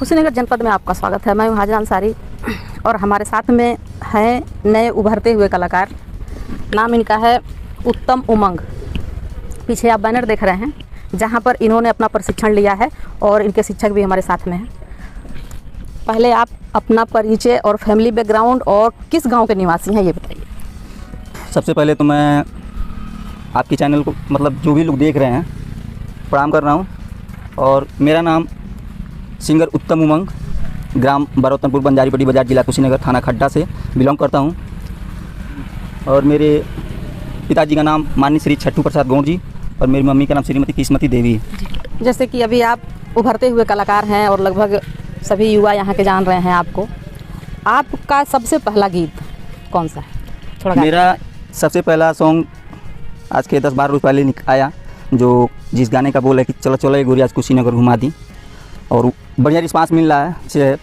कुशीनगर जनपद में आपका स्वागत है। मैं हूं हाजिरा अंसारी और हमारे साथ में हैं नए उभरते हुए कलाकार। नाम इनका है उत्तम उमंग। पीछे आप बैनर देख रहे हैं जहां पर इन्होंने अपना प्रशिक्षण लिया है और इनके शिक्षक भी हमारे साथ में हैं। पहले आप अपना परिचय और फैमिली बैकग्राउंड और किस गांव के निवासी हैं ये बताइए। सबसे पहले तो मैं आपके चैनल को मतलब जो भी लोग देख रहे हैं प्रणाम कर रहा हूं। और मेरा नाम सिंगर उत्तम उमंग, ग्राम बरौतनपुर, बंजारीपट्टी बाजार, जिला कुशीनगर, थाना खड्डा से बिलोंग करता हूं। और मेरे पिताजी का नाम माननीय श्री छट्टू प्रसाद गौड़ जी और मेरी मम्मी का नाम श्रीमती किस्मती देवी है। जैसे कि अभी आप उभरते हुए कलाकार हैं और लगभग सभी युवा यहाँ के जान रहे हैं आपको। आपका सबसे पहला गीत कौन सा है? थोड़ा मेरा सबसे पहला सॉन्ग आज के 10-12 रोज पहले आया, जो जिस गाने का बोल है कि चलो चलो ये गोरी आज कुशीनगर घुमा दी, और बढ़िया रिस्पांस मिल रहा है। से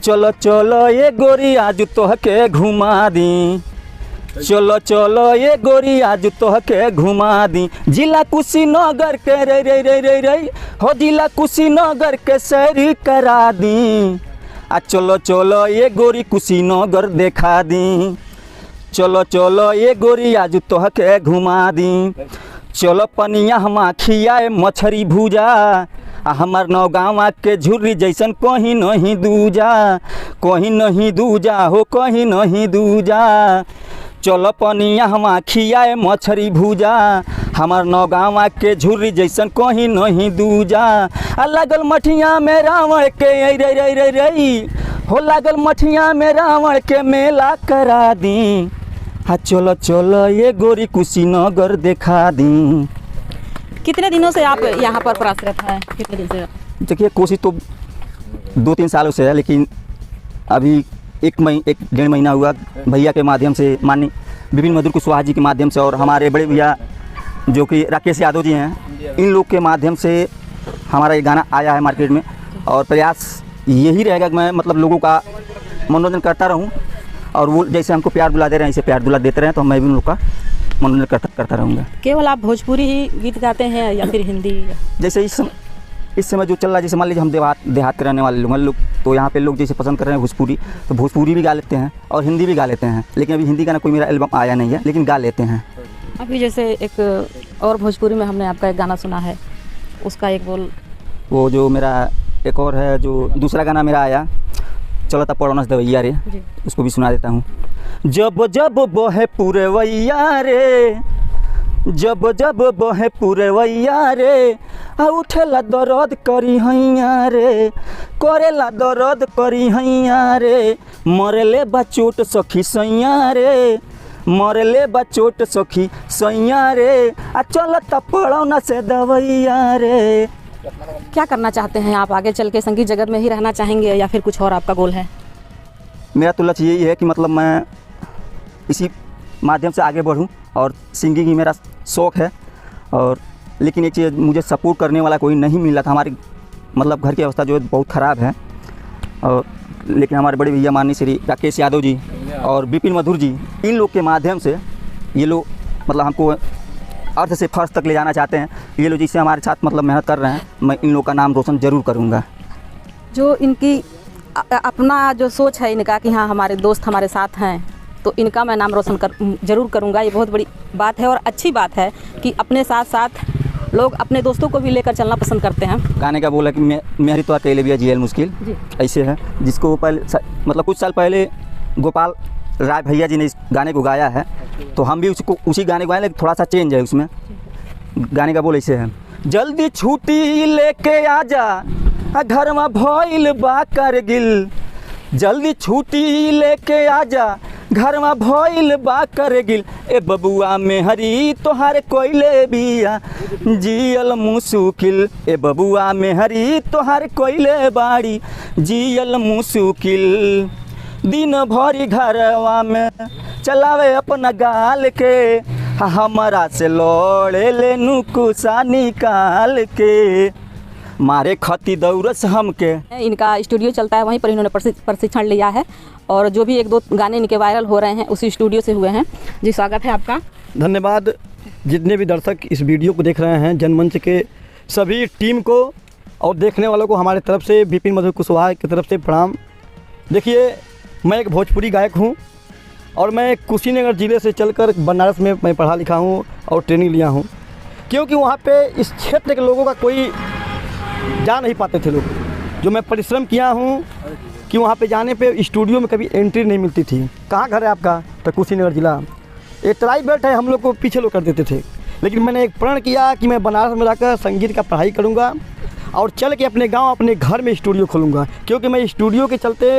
चलो चलो ये गोरी आज तोहके घुमा दी, चलो चलो ये गोरी आज तोहके घुमा दी, जिला कुशीनगर के रे रे रे रे रे हो, जिला कुशीनगर के सैर करा दी। आ चलो चलो ये गोरी कुशीनगर देखा दी, चलो चलो ये गोरी आज तोहके घुमा दी। चलो पनिया हमा खियाए मछरी भूजा, आ हमार नौ गाँव के झुर्री जैसन कहीं नहीं दूजा, कहीं नहीं दूजा हो, कहीं नहीं दूजा। चलो पनिया हमा खियाए मछरी भूजा, हमार नौ गाँव के झुर्री जैसन कहीं नहीं दूजा। आ लागल मठिया में रावण के रे रे रे रे हो, लागल मठिया में रावण के मेला करा दी। हाँ चलो चलो ये गोरी कुशीनगर देखा दी। कितने दिनों से आप यहाँ पर प्रसारित हैं? कितने दिन से? देखिए कोशिश तो 2-3 सालों से है, लेकिन अभी 1-1.5 महीना हुआ भैया के माध्यम से, माननीय विपिन मधुर कुशवाहा जी के माध्यम से और हमारे बड़े भैया जो कि राकेश यादव जी हैं, इन लोग के माध्यम से हमारा ये गाना आया है मार्केट में। और प्रयास यही रहेगा कि मैं मतलब लोगों का मनोरंजन करता रहूं, और वो जैसे हमको प्यार दुला दे रहे हैं ऐसे प्यार दुला देते रहें, तो मैं भी उन लोग का मनोरंजन करता रहूँगा। केवल आप भोजपुरी ही गीत गाते हैं या फिर हिंदी? जैसे इस समय जो चल रहा है, जैसे मान लीजिए हम देहात के रहने वाले लोग तो यहाँ पे लोग जैसे पसंद कर रहे हैं भोजपुरी, तो भोजपुरी भी गा लेते हैं और हिंदी भी गा लेते हैं। लेकिन अभी हिंदी गाना कोई मेरा एल्बम आया नहीं है, लेकिन गा लेते हैं। अभी जैसे एक और भोजपुरी में हमने आपका एक गाना सुना है, उसका एक बोल। वो जो मेरा एक और है, जो दूसरा गाना मेरा आया, चलो तब पड़ोनस दवैया रे, उसको भी सुना देता हूँ। जब जब बहे पुरवैया रे, जब जब बहे पुरवैया रे, आ उठेला दर्द करी हैया रे, करेला दर्द करी हैया रे, मरले बा चोट सखी सैया रे, मरले बा चोट सखी सैया रे, आ चलो तब पड़ोनस से दवैया रे। क्या करना चाहते हैं आप आगे चल के? संगीत जगत में ही रहना चाहेंगे या फिर कुछ और आपका गोल है? मेरा तो लक्ष्य यही है कि मतलब मैं इसी माध्यम से आगे बढ़ूं, और सिंगिंग ही मेरा शौक़ है। और लेकिन एक चीज़, मुझे सपोर्ट करने वाला कोई नहीं मिला था। हमारे मतलब घर की अवस्था जो है बहुत ख़राब है, और लेकिन हमारे बड़े भैया माननीय श्री राकेश यादव जी और विपिन मधुर जी, इन लोग के माध्यम से ये लोग मतलब हमको अर्थ से फर्श तक ले जाना चाहते हैं। ये लोग जिससे हमारे साथ मतलब मेहनत कर रहे हैं, मैं इन लोग का नाम रोशन ज़रूर करूँगा। जो इनकी अपना जो सोच है इनका कि हाँ हमारे दोस्त हमारे साथ हैं, तो इनका मैं नाम रोशन ज़रूर करूँगा। ये बहुत बड़ी बात है और अच्छी बात है कि अपने साथ साथ लोग अपने दोस्तों को भी लेकर चलना पसंद करते हैं। गाने का बोला कि मेरी तो अकेले भी जीएल मुश्किल ऐसे है, जिसको पहले मतलब कुछ साल पहले गोपाल राय भैया जी ने इस गाने को गाया है, तो हम भी उसी गाने को गाए, लेकिन थोड़ा सा चेंज है उसमें। गाने का बोल ऐसे है, जल्दी छुट्टी लेके आजा घर में भइल बा करगिल, जल्दी छुट्टी लेके आजा घर में भइल बा करगिल, ए बबुआ में हरी तोहार कोइले बिया जियल मुश्किल, ए बबुआ में हरी तोहार कोइले बाड़ी जियल मुश्किल, दिन भरी घरवा में चलावे अपना गाल के, हमारा से लड़े ले नुकुसा निकाल के, मारे खती दौरस हमके। इनका स्टूडियो चलता है, वहीं पर इन्होंने प्रशिक्षण लिया है और जो भी 1-2 गाने इनके वायरल हो रहे हैं उसी स्टूडियो से हुए हैं। जी स्वागत है आपका। धन्यवाद। जितने भी दर्शक इस वीडियो को देख रहे हैं, जनमंच के सभी टीम को और देखने वालों को हमारे तरफ से विपिन मधु कुशवाहा की तरफ से प्रणाम। देखिए, मैं एक भोजपुरी गायक हूँ और मैं कुशीनगर ज़िले से चलकर बनारस में मैं पढ़ा लिखा हूँ और ट्रेनिंग लिया हूँ, क्योंकि वहाँ पे इस क्षेत्र के लोगों का कोई जा नहीं पाते थे लोग। जो मैं परिश्रम किया हूँ कि वहाँ पे जाने पे स्टूडियो में कभी एंट्री नहीं मिलती थी। कहाँ घर है आपका? तो कुशीनगर ज़िला। ये ट्राई बेल्ट है, हम लोग को पीछे लोग कर देते थे, लेकिन मैंने एक प्रण किया कि मैं बनारस में जाकर संगीत का पढ़ाई करूँगा और चल के अपने गांव अपने घर में स्टूडियो खोलूँगा, क्योंकि मैं स्टूडियो के चलते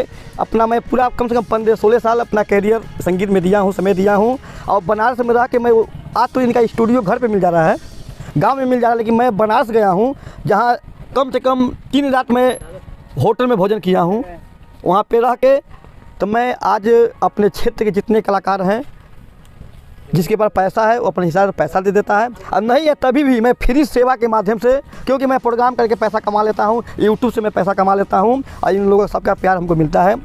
अपना मैं पूरा कम से कम 15-16 साल अपना कैरियर संगीत में दिया हूँ, समय दिया हूँ। और बनारस में रह के मैं आज तो इनका स्टूडियो घर पे मिल जा रहा है, गांव में मिल जा रहा है, लेकिन मैं बनारस गया हूँ जहाँ कम से कम 3 रात में होटल में भोजन किया हूँ। वहाँ पे रह के तो मैं आज अपने क्षेत्र के जितने कलाकार हैं, जिसके पास पैसा है वो अपने हिसाब से पैसा दे देता है, और नहीं है तभी भी मैं फ्री सेवा के माध्यम से, क्योंकि मैं प्रोग्राम करके पैसा कमा लेता हूँ, यूट्यूब से मैं पैसा कमा लेता हूँ और इन लोगों का सबका प्यार हमको मिलता है।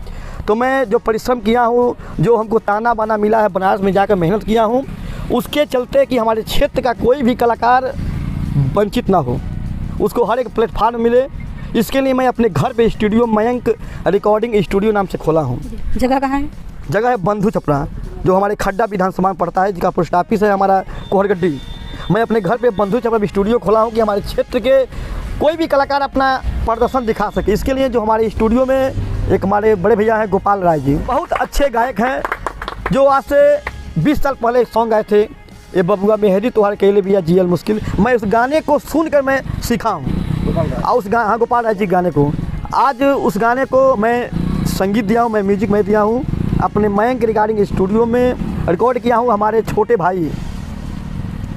तो मैं जो परिश्रम किया हूँ, जो हमको ताना बाना मिला है, बनारस में जाकर मेहनत किया हूँ, उसके चलते कि हमारे क्षेत्र का कोई भी कलाकार वंचित ना हो, उसको हर एक प्लेटफार्म मिले, इसके लिए मैं अपने घर पे स्टूडियो मयंक रिकॉर्डिंग स्टूडियो नाम से खोला हूँ। जगह कहाँ है? जगह है बंधु छपरा, जो हमारे खड्डा विधानसभा में पड़ता है, जिसका पोस्ट ऑफिस है हमारा कोहरगड्डी। मैं अपने घर पे बंधु छपरा स्टूडियो खोला हूँ कि हमारे क्षेत्र के कोई भी कलाकार अपना प्रदर्शन दिखा सके। इसके लिए जो हमारे स्टूडियो में एक हमारे बड़े भैया हैं गोपाल राय जी, बहुत अच्छे गायक हैं, जो आज से 20 साल पहले एक सॉन्ग गाए थे, ये बबुआ मेहरी तुम्हारे केले भी जियल मुश्किल। मैं उस गाने को सुनकर मैं सीखा हूँ, और उस हाँ गोपाल राय जी गाने को, आज उस गाने को मैं संगीत दिया हूँ, मैं म्यूजिक में दिया हूँ, अपने मयंक रिकॉर्डिंग स्टूडियो में रिकॉर्ड किया हूँ। हमारे छोटे भाई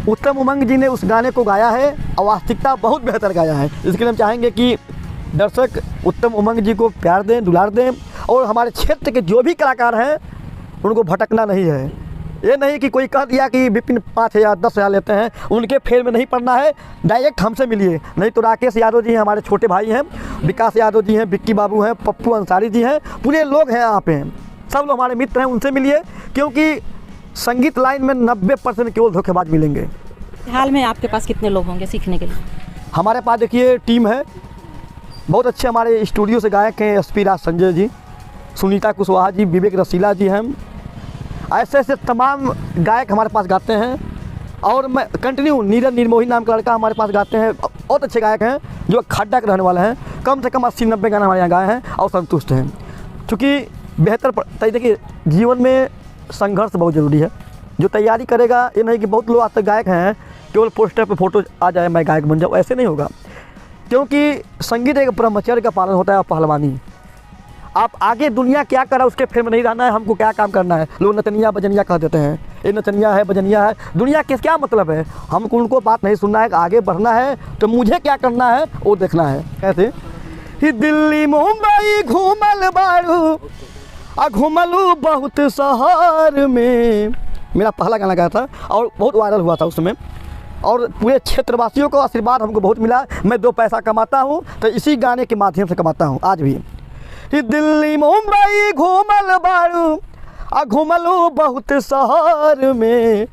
उत्तम उमंग जी ने उस गाने को गाया है और वास्तविकता बहुत बेहतर गाया है। इसके लिए हम चाहेंगे कि दर्शक उत्तम उमंग जी को प्यार दें, दुलार दें, और हमारे क्षेत्र के जो भी कलाकार हैं उनको भटकना नहीं है। ये नहीं कि कोई कह दिया कि विपिन 5,000 10,000 लेते हैं, उनके फेर में नहीं पड़ना है, डायरेक्ट हमसे मिलिए। नहीं तो राकेश यादव जी हैं, हमारे छोटे भाई हैं, विकास यादव जी हैं, विक्की बाबू हैं, पप्पू अंसारी जी हैं, पूरे लोग हैं यहाँ पे, सब लोग हमारे मित्र हैं, उनसे मिलिए, क्योंकि संगीत लाइन में 90% केवल धोखेबाज मिलेंगे। हाल में आपके पास कितने लोग होंगे सीखने के लिए? हमारे पास देखिए टीम है, बहुत अच्छे हमारे स्टूडियो से गायक हैं, SP राज संजय जी, सुनीता कुशवाहा जी, विवेक रसीला जी हैं, ऐसे ऐसे तमाम गायक हमारे पास गाते हैं। और मैं कंटिन्यू नीरज निर्मोही नाम का लड़का हमारे पास गाते हैं, बहुत अच्छे गायक हैं, जो खड्डा के रहने वाले हैं, कम से कम 80-90 गाना हमारे यहाँ गाए हैं और संतुष्ट हैं। चूँकि बेहतर देखिए जीवन में संघर्ष बहुत ज़रूरी है, जो तैयारी करेगा, ये नहीं कि बहुत लोग आज तक गायक हैं केवल पोस्टर पे फोटो आ जाए मैं गायक बन जाऊँ, ऐसे नहीं होगा, क्योंकि संगीत एक ब्रह्मचर्य का पालन होता है और पहलवानी। आप आगे दुनिया क्या करा उसके फेर में नहीं रहना है, हमको क्या काम करना है। लोग नचनिया बजनिया कह देते हैं, ये नचनिया है बजनिया है, दुनिया के क्या मतलब है, हमको उनको बात नहीं सुनना है, आगे बढ़ना है तो मुझे क्या करना है वो देखना है। कैसे ही दिल्ली मुंबई घूमल बारू आ घूमलू बहुत शहर में, मेरा पहला गाना गाया था और बहुत वायरल हुआ था उस समय, और पूरे क्षेत्रवासियों को आशीर्वाद हमको बहुत मिला। मैं 2 पैसा कमाता हूँ तो इसी गाने के माध्यम से कमाता हूँ आज भी। दिल्ली मुंबई घूमल बारू आ घूमलू बहुत शहर में,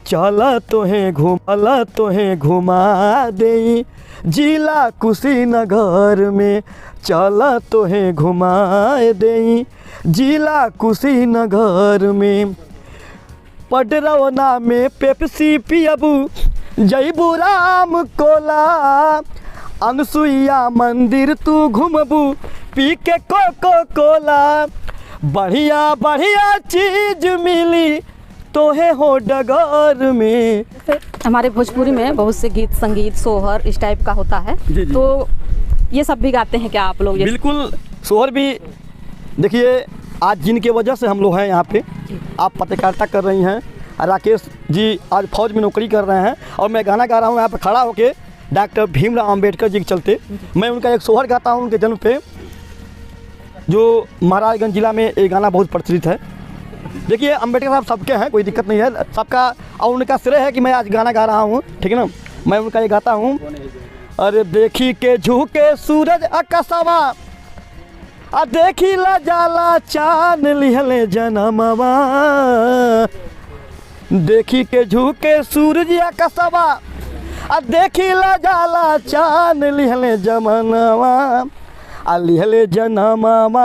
चला तोहें घूमला तोहें घुमा दे जिला कुशीनगर में, चला तोहें घुमा दे जिला कुशीनगर में। पडरौना में पेप्सी पियबू जयबू राम कोला, अनसुईया मंदिर तू घूमबू पी के कोको कोला, बढ़िया बढ़िया चीज मिली तोहे हो डगर में। हमारे भोजपुरी में बहुत से गीत संगीत सोहर इस टाइप का होता है, जी। तो ये सब भी गाते हैं क्या आप लोग? बिल्कुल, सोहर भी देखिए आज जिनके वजह से हम लोग हैं यहाँ पे, आप पत्रकारिता कर रही हैं, राकेश जी आज फौज में नौकरी कर रहे हैं, और मैं गाना गा रहा हूँ यहाँ पे खड़ा होके डॉक्टर भीमराव अंबेडकर जी के चलते। मैं उनका एक सोहर गाता हूँ उनके जन्म पे, जो महाराजगंज जिला में एक गाना बहुत प्रचलित है। देखिए अंबेडकर साहब सबके हैं, कोई दिक्कत नहीं है सबका, और उनका श्रेय है कि मैं आज गाना गा रहा हूँ, ठीक है ना। मैं उनका ये गाता हूँ, अरे देखी के झुके सूरज आकाशवा आ देखी ला जाला चांद लिहले जनमवा, देखी के झुके सूरज आकाशवा आ देखी ला जाला चान लिहले जमनवा आ लिहले जनमवा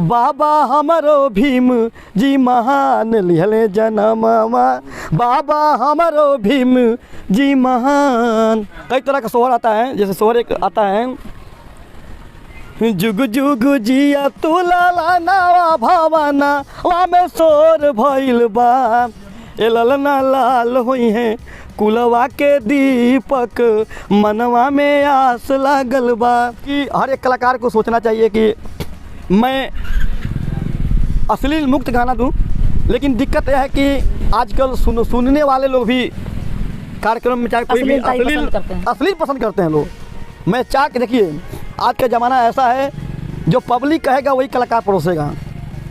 बाबा हमरो भीम जी महान लिहले जनमवा बाबा हमरो भीम जी महान। कई तरह का सोहर आता है, जैसे सोहर एक आता है जुग जुग जिया तू लाला नावा भावना वा में सोर भइल बा ए ललना लाल होई है कुलवा के दीपक मनवा में आस लागल बा। कि हर एक कलाकार को सोचना चाहिए कि मैं अश्लील मुक्त गाना दूं, लेकिन दिक्कत यह है कि आजकल सुनने वाले लोग भी कार्यक्रम में चाहे कोई भी अश्लील पसंद करते हैं लोग। मैं चाह के देखिए आज का ज़माना ऐसा है जो पब्लिक कहेगा वही कलाकार परोसेगा।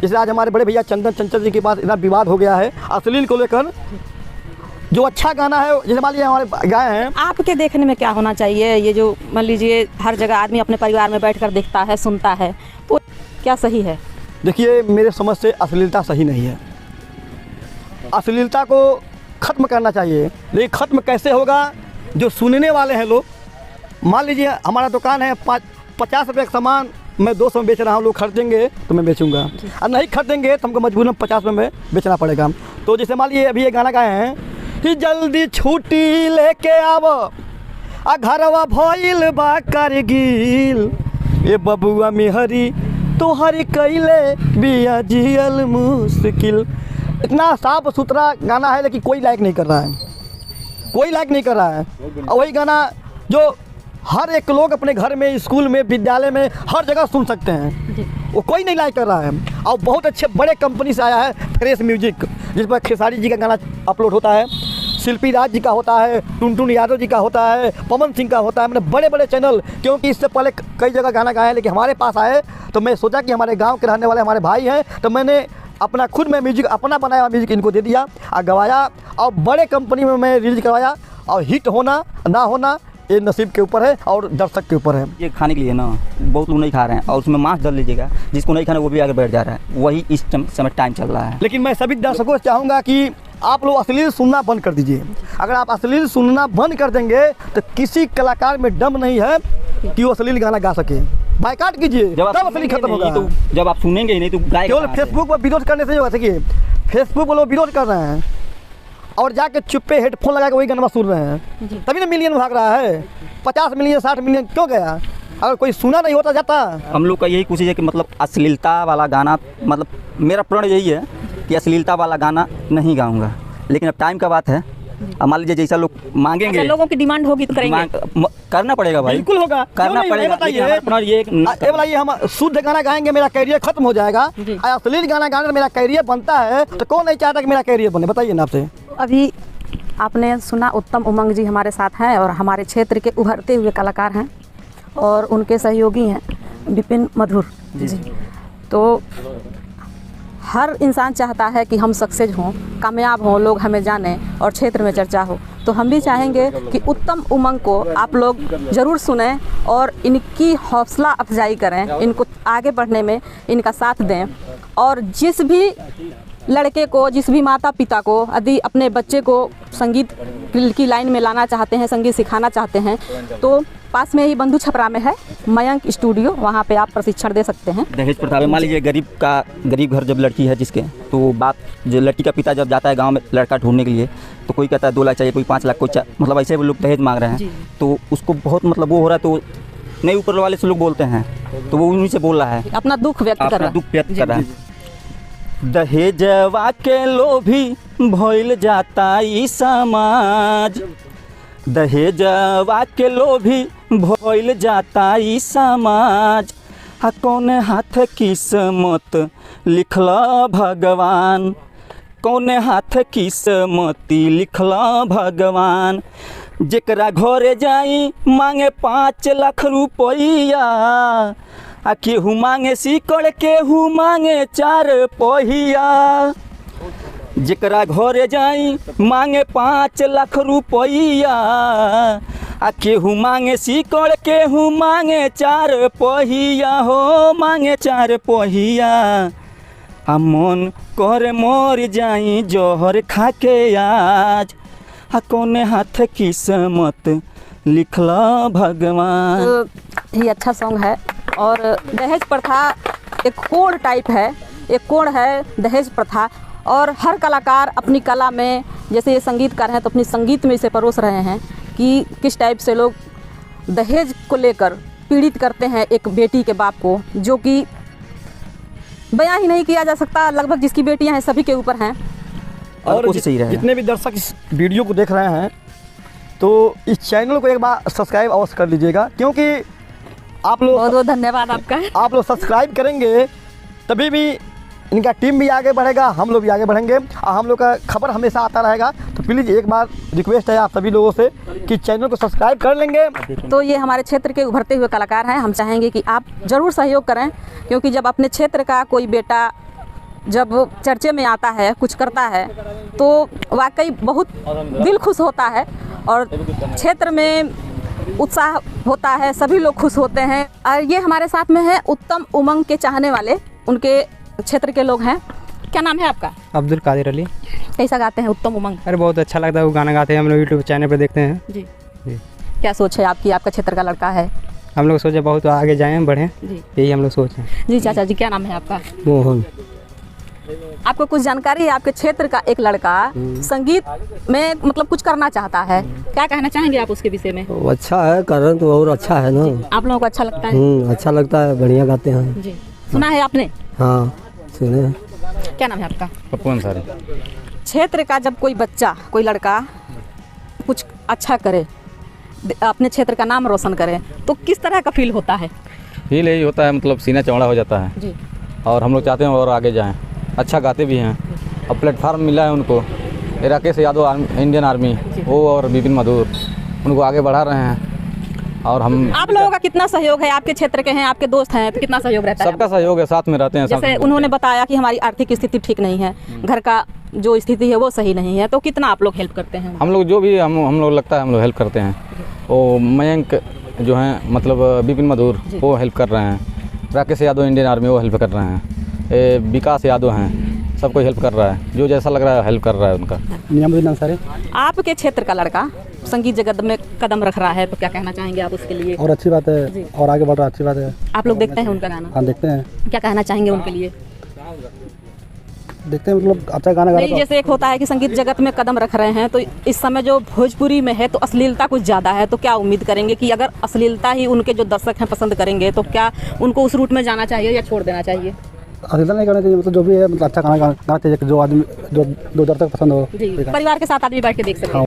जैसे आज हमारे बड़े भैया चंदन चंचल जी के पास इतना विवाद हो गया है अश्लील को लेकर। जो अच्छा गाना है जैसे मान लीजिए हमारे गाए हैं, आपके देखने में क्या होना चाहिए? ये जो मान लीजिए हर जगह आदमी अपने परिवार में बैठकर देखता है, सुनता है, तो क्या सही है? देखिए मेरे समझ से अश्लीलता सही नहीं है। अश्लीलता को ख़त्म करना चाहिए, लेकिन ख़त्म कैसे होगा? जो सुनने वाले हैं लोग, मान लीजिए हमारा दुकान है 50 रुपये का सामान मैं 200 में बेच रहा हूँ, लोग खरीदेंगे तो मैं बेचूंगा, और नहीं खरीदेंगे तो हमको मजबूरन 50 में बेचना पड़ेगा। तो जैसे मान लीजिए अभी ये गाना गाए हैं कि जल्दी छुट्टी लेके आव आ घरवा भइल बा कारगिल ए बबुआ मेहरी तोहरी कैले बिया जियल मुश्किल। इतना साफ सुथरा गाना है लेकिन कोई लाइक नहीं कर रहा है, कोई लाइक नहीं कर रहा है। और वही गाना जो हर एक लोग अपने घर में, स्कूल में, विद्यालय में, हर जगह सुन सकते हैं, वो कोई नहीं लाइक कर रहा है। और बहुत अच्छे बड़े कंपनी से आया है फ्रेश म्यूजिक, जिस पर खेसारी जी का गाना अपलोड होता है, शिल्पी राज जी का होता है, टुनटुन यादव जी का होता है, पवन सिंह का होता है, मैंने बड़े बड़े चैनल, क्योंकि इससे पहले कई जगह गाना गाया है लेकिन हमारे पास आए तो मैं सोचा कि हमारे गाँव के रहने वाले हमारे भाई हैं, तो मैंने अपना खुद में म्यूजिक, अपना बनाया हुआ म्यूजिक इनको दे दिया और गवाया, और बड़े कंपनी में मैं रिलीज करवाया। और हिट होना ना होना ये नसीब के ऊपर है और दर्शक के ऊपर है। ये खाने के लिए ना बहुत लोग नहीं खा रहे हैं, और उसमें मांस डाल लीजिएगा, जिसको नहीं खाना वो भी आगे बैठ जा रहा है, वही इस समय टाइम चल रहा है। लेकिन मैं सभी दर्शकों से चाहूँगा कि आप लोग अश्लील सुनना बंद कर दीजिए। अगर आप अश्लील सुनना बंद कर देंगे तो किसी कलाकार में दम नहीं है कि वो अश्लील गाना गा सके। बाइकाट कीजिए, तब अश्लील खत्म होगा। तो जब आप सुनेंगे ही नहीं तो केवल फेसबुक पर विरोध करने से होगा कि फेसबुक पर लोग विरोध कर रहे हैं और जाके चुप्पे हेडफोन लगा के वही गाना सुन रहे हैं, तभी ना मिलियन भाग रहा है। 50 मिलियन 60 मिलियन क्यों गया? अगर कोई सुना नहीं होता जाता। हम लोग का यही कोशिश है कि मतलब अश्लीलता वाला गाना, मतलब मेरा प्रण यही है कि अश्लीलता वाला गाना नहीं गाऊंगा, लेकिन अब टाइम का बात है। अब मान लीजिए जैसा लोग मांगेंगे, अच्छा, लोगों की डिमांड होगी तो करेंगे, करना पड़ेगा भाई, बिल्कुल होगा, करना पड़ेगा। बताइए हम शुद्ध गाना गाएंगे मेरा कैरियर खत्म हो जाएगा, अश्लील गाना गाने मेरा कैरियर बनता है, तो कौन नहीं चाहता कि मेरा कैरियर बने? बताइए ना आपसे। अभी आपने सुना उत्तम उमंग जी हमारे साथ हैं और हमारे क्षेत्र के उभरते हुए कलाकार हैं और उनके सहयोगी हैं विपिन मधुर जी। तो हर इंसान चाहता है कि हम सक्सेस हों, कामयाब हों, लोग हमें जानें और क्षेत्र में चर्चा हो। तो हम भी चाहेंगे कि उत्तम उमंग को आप लोग ज़रूर सुनें और इनकी हौसला अफजाई करें, इनको आगे बढ़ने में इनका साथ दें। और जिस भी लड़के को, जिस भी माता पिता को यदि अपने बच्चे को संगीत की लाइन में लाना चाहते हैं, संगीत सिखाना चाहते हैं, तो पास में ही बंधु छपरा में है मयंक स्टूडियो, वहाँ पे आप प्रशिक्षण दे सकते हैं। दहेज प्रथा में मान लीजिए गरीब घर जब लड़की है जिसके, तो बाप जो लड़की का पिता जब जाता है गांव में लड़का ढूंढने के लिए, तो कोई कहता है 2 लाख चाहिए, कोई 5 लाख, कोई मतलब ऐसे वो लोग दहेज मांग रहे हैं, तो उसको बहुत मतलब वो हो रहा है, तो नए ऊपर वाले से लोग बोलते हैं, तो वो उन्हीं से बोल रहा है, अपना दुख व्यक्त कर रहा है। दहेजवा के लोभी भइल जाता ई समाज, दहेजवा के लोभी भइल जाता ई समाज, कौन हाथ किस्मत लिखला भगवान, कौन हाथ किस्मती लिखला भगवान, जेकरा घरे जाई मांगे 5 लाख रुपया, केहू मांगे सिकड़, केहू मांगे 4 पहिया, जेकरा घरे जाई मांगे 5 लाख रुपया, केहू मांगे सिकड़, केहू मांगे 4 पहिया, हो मांगे 4 पहिया, मन कर मर जाई जहर खाके आज, कोने हाथ किस्मत लिखला भगवान। तो ये अच्छा सॉन्ग है। और दहेज प्रथा एक कोड टाइप है, एक कोड है दहेज प्रथा। और हर कलाकार अपनी कला में, जैसे ये संगीतकार हैं तो अपनी संगीत में इसे परोस रहे हैं कि किस टाइप से लोग दहेज को लेकर पीड़ित करते हैं एक बेटी के बाप को, जो कि बयां ही नहीं किया जा सकता। लगभग जिसकी बेटियां हैं सभी के ऊपर हैं। और कोशिश यही रहेगा। जितने भी दर्शक इस वीडियो को देख रहे हैं तो इस चैनल को एक बार सब्सक्राइब अवश्य कर लीजिएगा, क्योंकि आप लोग बहुत बहुत धन्यवाद आपका। आप लोग सब्सक्राइब करेंगे तभी भी इनका टीम भी आगे बढ़ेगा, हम लोग भी आगे बढ़ेंगे और हम लोग का खबर हमेशा आता रहेगा। तो प्लीज़ एक बार रिक्वेस्ट है आप सभी लोगों से कि चैनल को सब्सक्राइब कर लेंगे। तो ये हमारे क्षेत्र के उभरते हुए कलाकार हैं। हम चाहेंगे कि आप ज़रूर सहयोग करें, क्योंकि जब अपने क्षेत्र का कोई बेटा जब चर्चे में आता है, कुछ करता है, तो वाकई बहुत दिल खुश होता है और क्षेत्र में उत्साह होता है, सभी लोग खुश होते हैं। और ये हमारे साथ में है उत्तम उमंग के चाहने वाले, उनके क्षेत्र के लोग हैं। क्या नाम है आपका? अब्दुल कादिर अली। कैसा गाते हैं उत्तम उमंग? अरे बहुत अच्छा लगता है, वो गाना गाते हैं, हम लोग यूट्यूब चैनल पे देखते हैं। जी जी। क्या सोच है आपकी? आपका क्षेत्र का लड़का है। हम लोग सोचे बहुत आगे जाएं, बढ़ें, जी यही हम लोग सोच रहे हैं। जी। चाचा जी क्या नाम है आपका? मोहन। आपको कुछ जानकारी है? आपके क्षेत्र का एक लड़का संगीत में मतलब कुछ करना चाहता है, क्या कहना चाहेंगे आप उसके विषय में? वो अच्छा है, कारण तो और अच्छा है ना। आप लोगों को अच्छा लगता है? अच्छा लगता है, बढ़िया गाते हैं। जी। सुना है आपने? हाँ सुने। क्या नाम है आपका? पप्पू अंसारी। क्षेत्र का जब कोई बच्चा, कोई लड़का कुछ अच्छा करे, अपने क्षेत्र का नाम रोशन करे, तो किस तरह का फील होता है? फील यही होता है, मतलब सीना चौड़ा हो जाता है। जी। और हम लोग चाहते हैं और आगे जाएं, अच्छा गाते भी हैं। अब प्लेटफार्म मिला है उनको, राकेश यादव इंडियन आर्मी, वो और विपिन मधुर उनको आगे बढ़ा रहे हैं। और हम आप लोगों का कितना सहयोग है? आपके क्षेत्र के हैं, आपके दोस्त हैं, तो कितना सहयोग रहता है? सबका सहयोग है, साथ में रहते हैं। जैसे उन्होंने बताया कि हमारी आर्थिक स्थिति ठीक नहीं है, घर का जो स्थिति है वो सही नहीं है, तो कितना आप लोग हेल्प करते हैं? हम लोग जो भी हम लोग लगता है हम लोग हेल्प करते हैं। वो मयंक जो हैं, मतलब विपिन मधुर, वो हेल्प कर रहे हैं। राकेश यादव इंडियन आर्मी, वो हेल्प कर रहे हैं। विकास यादव हैं, सबको हेल्प कर रहा है, जो जैसा लग रहा है हेल्प कर रहा है उनका। नियामुद्दीन अंसारी। आपके क्षेत्र का लड़का संगीत जगत में कदम रख रहा है, तो क्या कहना चाहेंगे आप उसके लिए? और अच्छी बात है, और आगे बढ़ रहा, अच्छी बात है। आप लोग देखते हैं उनका गाना? हाँ देखते हैं। क्या कहना चाहेंगे उनके लिए? देखते हैं, मतलब अच्छा गाना गा नहीं, जैसे एक होता है कि संगीत जगत में कदम रख रहे हैं, तो इस समय जो भोजपुरी में है तो अश्लीलता कुछ ज़्यादा है, तो क्या उम्मीद करेंगे कि अगर अश्लीलता ही उनके जो दर्शक हैं पसंद करेंगे, तो क्या उनको उस रूट में जाना चाहिए या छोड़ देना चाहिए? अश्लीलता नहीं करना चाहिए, मतलब जो भी है, मतलब अच्छा गाना गाना चाहिए, जो आदमी जो दर्शक पसंद हो। जी, परिवार के साथ आदमी बैठ के देख सकते हैं।